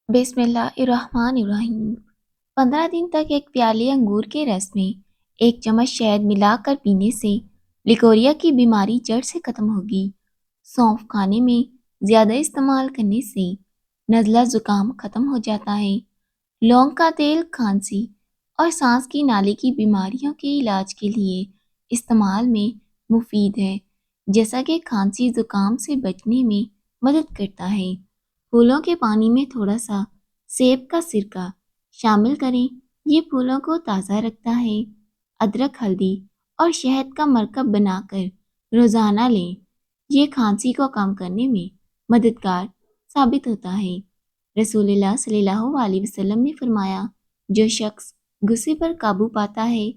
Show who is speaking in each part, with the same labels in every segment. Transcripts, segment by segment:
Speaker 1: بسم اللہ الرحمن الرحیم۔ 15 دن تک ایک پیالے انگور کے رس میں ایک چمچ شہد ملا کر پینے سے لیکوریا کی بیماری جڑ سے ختم ہوگی۔ سونف کھانے میں زیادہ استعمال کرنے سے نزلہ زکام ختم ہو جاتا ہے۔ لونگ کا تیل کھانسی اور سانس کی نالی کی بیماریوں کے علاج کے لیے استعمال میں مفید ہے، جیسا کہ کھانسی زکام سے بچنے میں مدد کرتا ہے۔ پھولوں کے پانی میں تھوڑا سا سیب کا سرکہ شامل کریں، یہ پھولوں کو تازہ رکھتا ہے۔ ادرک، ہلدی اور شہد کا مرکب بنا کر روزانہ لیں، یہ کھانسی کو کم کرنے میں مددگار ثابت ہوتا ہے۔ رسول اللہ صلی اللہ علیہ وسلم نے فرمایا، جو شخص غصے پر قابو پاتا ہے،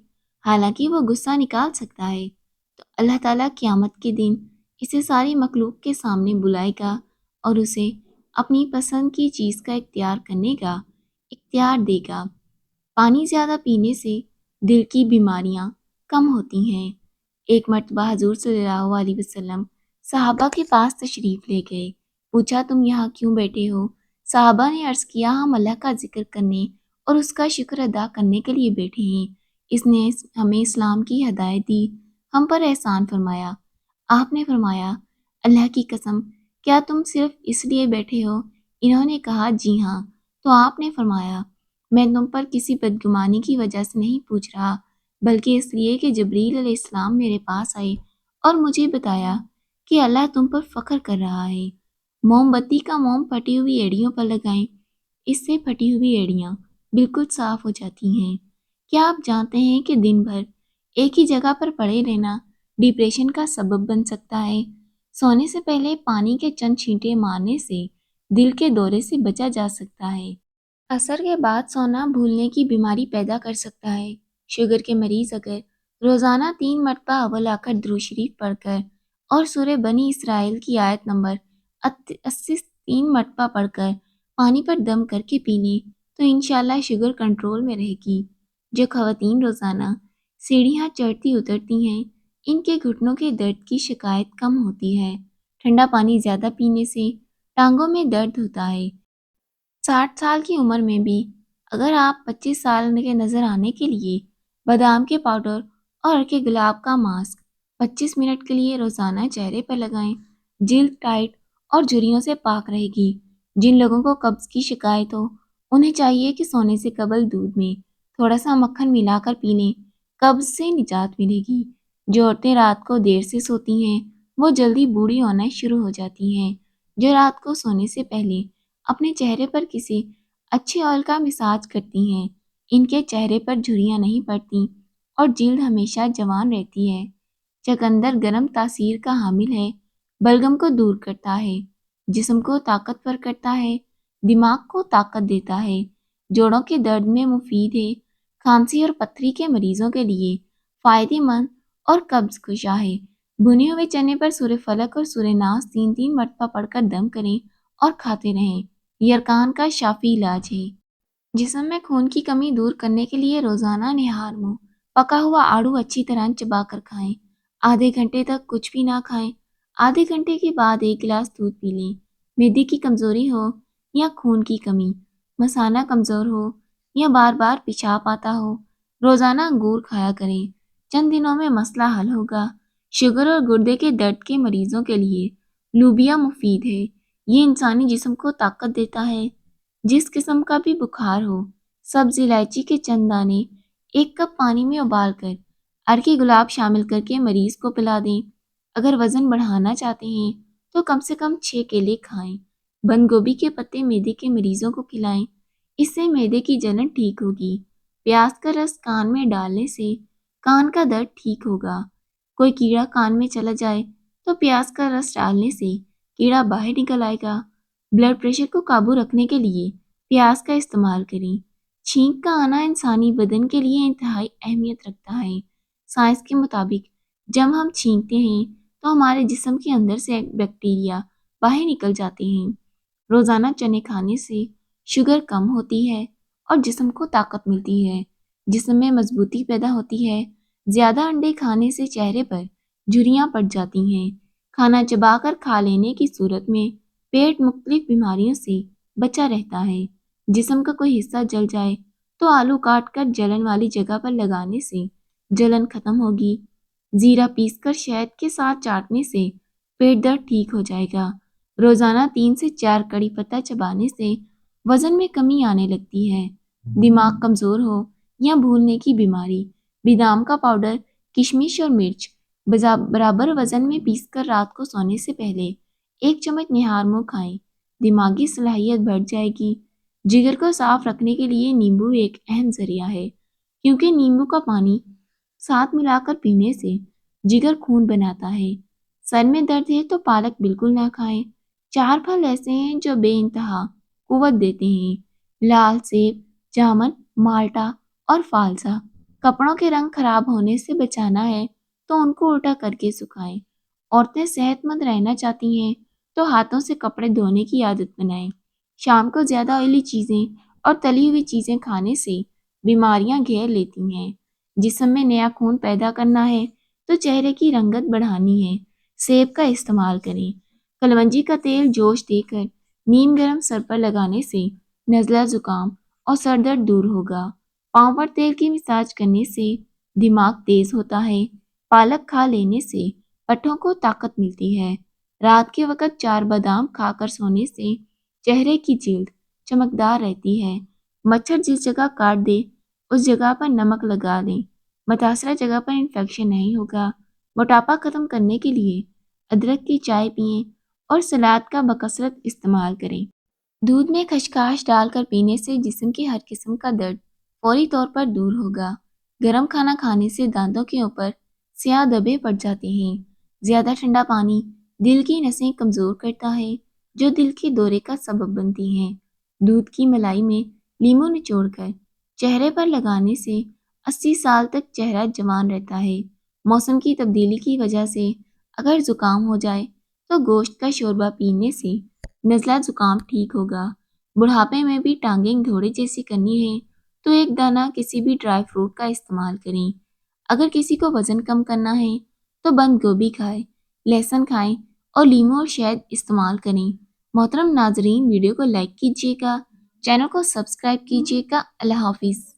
Speaker 1: حالانکہ وہ غصہ نکال سکتا ہے، تو اللہ تعالیٰ قیامت کے دن اسے ساری مخلوق کے سامنے بلائے گا اور اسے اپنی پسند کی چیز کا اختیار کرنے کا اختیار دے گا۔ پانی زیادہ پینے سے دل کی بیماریاں کم ہوتی ہیں۔ ایک مرتبہ حضور صلی اللہ علیہ وسلم صحابہ کے پاس تشریف لے گئے۔ پوچھا، تم یہاں کیوں بیٹھے ہو؟ صحابہ نے عرض کیا، ہم اللہ کا ذکر کرنے اور اس کا شکر ادا کرنے کے لیے بیٹھے ہیں۔ اس نے ہمیں اسلام کی ہدایت دی، ہم پر احسان فرمایا۔ آپ نے فرمایا، اللہ کی قسم، کیا تم صرف اس لیے بیٹھے ہو؟ انہوں نے کہا، جی ہاں۔ تو آپ نے فرمایا، میں تم پر کسی بدگمانی کی وجہ سے نہیں پوچھ رہا، بلکہ اس لیے کہ جبریل علیہ السلام میرے پاس آئے اور مجھے بتایا کہ اللہ تم پر فخر کر رہا ہے۔ موم بتی کا موم پھٹی ہوئی ایڑیوں پر لگائیں، اس سے پھٹی ہوئی ایڑیاں بالکل صاف ہو جاتی ہیں۔ کیا آپ جانتے ہیں کہ دن بھر ایک ہی جگہ پر پڑے رہنا ڈپریشن کا سبب بن سکتا ہے؟ سونے سے پہلے پانی کے چند چھینٹے مارنے سے دل کے دورے سے بچا جا سکتا ہے۔ عصر کے بعد سونا بھولنے کی بیماری پیدا کر سکتا ہے۔ شوگر کے مریض اگر روزانہ 3 مرتبہ اول آخر درود شریف پڑھ کر اور سورہ بنی اسرائیل کی آیت نمبر 80 3 مرتبہ پڑھ کر پانی پر دم کر کے پینے تو انشاءاللہ شوگر کنٹرول میں رہے گی۔ جو خواتین روزانہ سیڑھیاں چڑھتی اترتی ہیں، ان کے گھٹنوں کے درد کی شکایت کم ہوتی ہے۔ ٹھنڈا پانی زیادہ پینے سے ٹانگوں میں درد ہوتا ہے۔ 60 سال کی عمر میں بھی اگر آپ 25 سال کے نظر آنے کے لیے بادام کے پاؤڈر اور کے گلاب کا ماسک 25 منٹ کے لیے روزانہ چہرے پر لگائیں، جلد ٹائٹ اور جھریوں سے پاک رہے گی۔ جن لوگوں کو قبض کی شکایت ہو، انہیں چاہیے کہ سونے سے قبل دودھ میں تھوڑا سا مکھن ملا کر پی لیں، قبض سے نجات ملے گی۔ جو عورتیں رات کو دیر سے سوتی ہیں، وہ جلدی بوڑھی ہونا شروع ہو جاتی ہیں۔ جو رات کو سونے سے پہلے اپنے چہرے پر کسی اچھے آئل کا مساج کرتی ہیں، ان کے چہرے پر جھریاں نہیں پڑتی اور جلد ہمیشہ جوان رہتی ہے۔ چقندر گرم تاثیر کا حامل ہے، بلغم کو دور کرتا ہے، جسم کو طاقتور کرتا ہے، دماغ کو طاقت دیتا ہے، جوڑوں کے درد میں مفید ہے، کھانسی اور پتھری کے مریضوں کے لیے فائدہ مند اور قبض کشا ہے۔ بھنے ہوئے چنے پر سورہ فلق اور سورہ ناس 3 مرتبہ پڑھ کر دم کریں اور کھاتے رہیں، یہ ارکان کا شافی علاج ہے۔ جسم میں خون کی کمی دور کرنے کے لیے روزانہ نہار منہ پکا ہوا آڑو اچھی طرح چبا کر کھائیں۔ آدھے گھنٹے تک کچھ بھی نہ کھائیں، آدھے گھنٹے کے بعد 1 گلاس دودھ پی لیں۔ معدے کی کمزوری ہو یا خون کی کمی، مثانہ کمزور ہو یا بار بار پیشاب آتا ہو، روزانہ انگور کھایا کریں، چند دنوں میں مسئلہ حل ہوگا۔ شوگر اور گردے کے درد کے مریضوں کے لیے لوبیا مفید ہے، یہ انسانی جسم کو طاقت دیتا ہے۔ جس قسم کا بھی بخار ہو، سبز الائچی کے چند دانے 1 کپ پانی میں ابال کر ارکی گلاب شامل کر کے مریض کو پلا دیں۔ اگر وزن بڑھانا چاہتے ہیں تو کم سے کم 6 کیلے کھائیں۔ بند گوبھی کے پتے معدے کے مریضوں کو کھلائیں، اس سے معدے کی جلن ٹھیک ہوگی۔ پیاز کا رس کان میں ڈالنے سے کان کا درد ٹھیک ہوگا۔ کوئی کیڑا کان میں چلا جائے تو پیاز کا رس ڈالنے سے کیڑا باہر نکل آئے گا۔ بلڈ پریشر کو قابو رکھنے کے لیے پیاز کا استعمال کریں۔ چھینک کا آنا انسانی بدن کے لیے انتہائی اہمیت رکھتا ہے۔ سائنس کے مطابق جب ہم چھینکتے ہیں تو ہمارے جسم کے اندر سے بیکٹیریا باہر نکل جاتے ہیں۔ روزانہ چنے کھانے سے شوگر کم ہوتی ہے اور جسم کو طاقت ملتی ہے، جسم میں مضبوطی پیدا ہوتی ہے۔ زیادہ انڈے کھانے سے چہرے پر جھریاں پڑ جاتی ہیں۔ کھانا چبا کر کھا لینے کی صورت میں پیٹ مختلف بیماریوں سے بچا رہتا ہے۔ جسم کا کوئی حصہ جل جائے تو آلو کاٹ کر جلن والی جگہ پر لگانے سے جلن ختم ہوگی۔ زیرہ پیس کر شہد کے ساتھ چاٹنے سے پیٹ درد ٹھیک ہو جائے گا۔ روزانہ 3 سے 4 کڑی پتہ چبانے سے وزن میں کمی آنے لگتی ہے۔ دماغ کمزور ہو یا بھولنے کی بیماری، بادام کا پاؤڈر، کشمش اور مرچ برابر وزن میں پیس کر رات کو سونے سے پہلے 1 چمچ نہار منہ کھائیں۔ دماغی صلاحیت بڑھ جائے گی۔ جگر کو صاف رکھنے کے لیے نیمبو ایک اہم ذریعہ ہے، کیونکہ نیمبو کا پانی ساتھ ملا کر پینے سے جگر خون بناتا ہے۔ سر میں درد ہے تو پالک بالکل نہ کھائیں۔ 4 پھل ایسے ہیں جو بے انتہا قوت دیتے ہیں: لال سیب، جامن، مالٹا اور فالسا۔ کپڑوں کے رنگ خراب ہونے سے بچانا ہے تو ان کو الٹا کر کے سکھائیں۔ عورتیں صحت مند رہنا چاہتی ہیں تو ہاتھوں سے کپڑے دھونے کی عادت بنائیں۔ شام کو زیادہ آئلی چیزیں اور تلی ہوئی چیزیں کھانے سے بیماریاں گھیر لیتی ہیں۔ جسم میں نیا خون پیدا کرنا ہے تو چہرے کی رنگت بڑھانی ہے، سیب کا استعمال کریں۔ کلونجی کا تیل جوش دے کر نیم گرم سر پر لگانے سے نزلہ زکام اور سر درد دور ہوگا۔ پاؤں پر تیل کی مساج کرنے سے دماغ تیز ہوتا ہے۔ پالک کھا لینے سے پٹھوں کو طاقت ملتی ہے۔ رات کے وقت 4 بادام کھا کر سونے سے چہرے کی جلد چمکدار رہتی ہے۔ مچھر جس جگہ کاٹ دے اس جگہ پر نمک لگا دیں، متاثرہ جگہ پر انفیکشن نہیں ہوگا۔ موٹاپا ختم کرنے کے لیے ادرک کی چائے پئیں اور سلاد کا بکثرت استعمال کریں۔ دودھ میں خشخاش ڈال کر پینے سے جسم کی ہر قسم کا درد فوری طور پر دور ہوگا۔ گرم کھانا کھانے سے دانتوں کے اوپر سیاہ دھبے پڑ جاتے ہیں۔ زیادہ ٹھنڈا پانی دل کی نسیں کمزور کرتا ہے، جو دل کے دورے کا سبب بنتی ہیں۔ دودھ کی ملائی میں لیموں نچوڑ کر چہرے پر لگانے سے 80 سال تک چہرہ جوان رہتا ہے۔ موسم کی تبدیلی کی وجہ سے اگر زکام ہو جائے تو گوشت کا شوربہ پینے سے نزلہ زکام ٹھیک ہوگا۔ بڑھاپے میں بھی ٹانگیں گھوڑے جیسی کرنی ہے تو ایک دانہ کسی بھی ڈرائی فروٹ کا استعمال کریں۔ اگر کسی کو وزن کم کرنا ہے تو بند گوبھی کھائیں، لہسن کھائیں اور لیموں اور شہد استعمال کریں۔ محترم ناظرین، ویڈیو کو لائک کیجیے گا، چینل کو سبسکرائب کیجیے گا۔ اللہ حافظ۔